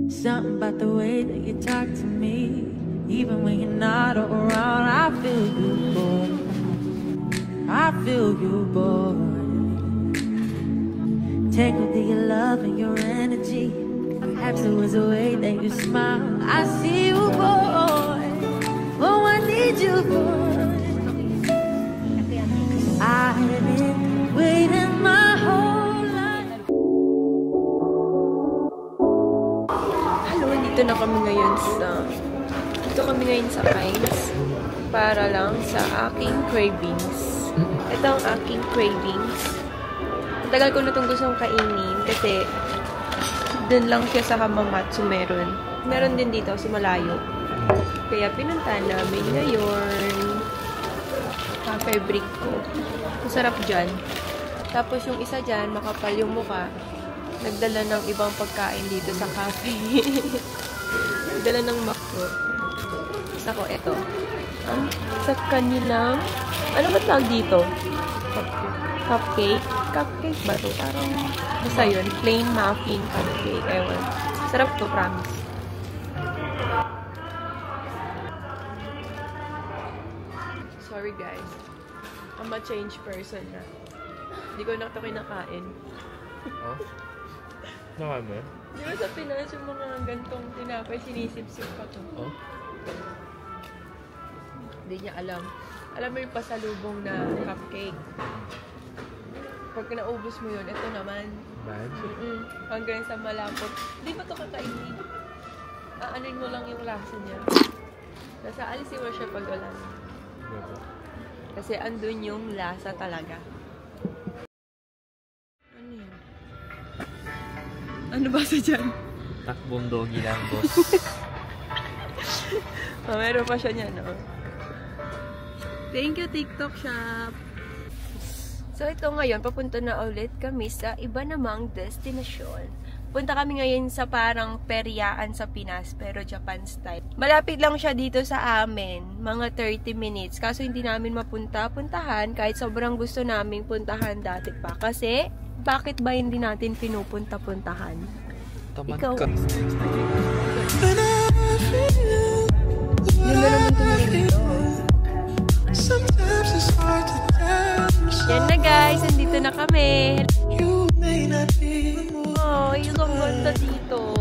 Something about the way that you talk to me, even when you're not around. I feel you, boy. I feel you, boy. Tangled in your love and your energy. Perhaps it was the way that you smile. I see you, boy. Oh, I need you, boy. I've been waiting my whole life. Hello, dito na kami ngayon sa Pines para lang sa aking cravings. Ito ang aking cravings. Ang tagal ko na itong gustong kainin kasi dun lang siya sa Hamamatsu meron. Meron din dito sa malayo. Kaya pinuntahan namin ngayon. Fabric ko. Masarap dyan. Tapos yung isa dyan, makapal yung mukha. Nagdala ng ibang pagkain dito sa cafe. Nagdala ng makro. Tapos ako, eto. Sa kanilang, ano ba tawag dito? Cupcake? Cupcake ba ito? Parang, basta yun. Plain muffin cupcake. Ewan. Sarap to, promise. Sorry guys. I'm a changed person na. Hindi ko na ito kinakain. Oh? Nakame? Di ba sa Pinas yung mga gantong tinapay, sinisip-sip pa to? Oh? Hindi niya alam. Alam mo yung pasalubong na cupcake. Pag naubos mo yun, ito naman. Bad? Hanggang sa malapot. Hindi ba ito kakainin? Aanin mo lang yung lasa niya. Nasa alisin mo siya pag wala. Kasi andun yung lasa talaga. Ano yan? Ano ba sa dyan? Takbong doggy lang, boss. Meron pa siya niya, no? Thank you, TikTok shop! So, ito ngayon, papunta na ulit kami sa iba namang destinasyon. Punta kami ngayon sa parang peryaan sa Pinas, pero Japan style. Malapit lang siya dito sa amin, mga 30 minutes. Kaso hindi namin puntahan kahit sobrang gusto naming puntahan dati pa. Kasi, bakit ba hindi natin pinupunta-puntahan? Tamad Ikaw. ka. Ganda naman tumingin dito. Yan na guys, andito na kami. Oh, yung ganda dito.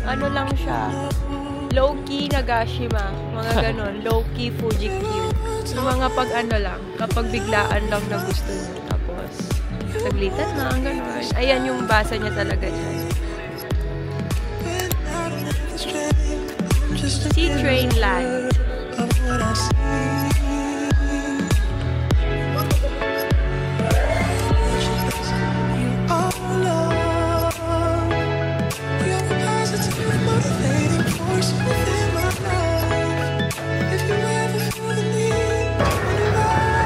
Ano lang siya? Low-key Nagashima. Mga ganon. Low-key Fuji Q. Yung mga pag ano lang. Kapag biglaan lang na gusto nyo. Tapos, saglitan lang. Ganon. Ayan yung basa niya talaga dyan. Sea Train Land.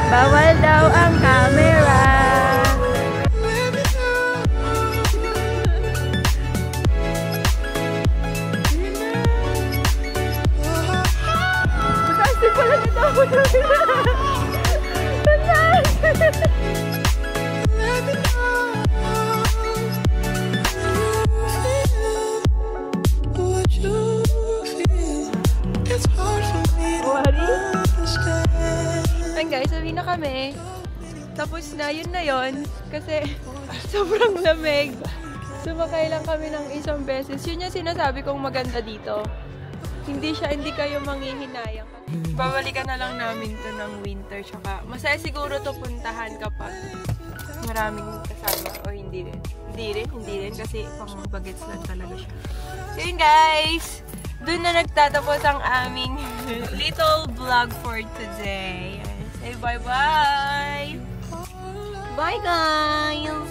Bawal daw ang camera. Kasi pala nito ako guys, sabi na kami. Tapos na, yun na yun. Kasi sobrang lamig. Sumakay lang kami ng isang beses. Yun yung sinasabi kong maganda dito. Hindi kayo manghihinayang. Babalikan na lang namin to ng winter. Tsaka masaya siguro to puntahan kapag maraming kasama. O hindi rin. Hindi rin. Kasi pang bagets lang talaga siya. So yun guys. Doon na nagtatapos ang aming little vlog for today. Say bye-bye! Bye guys!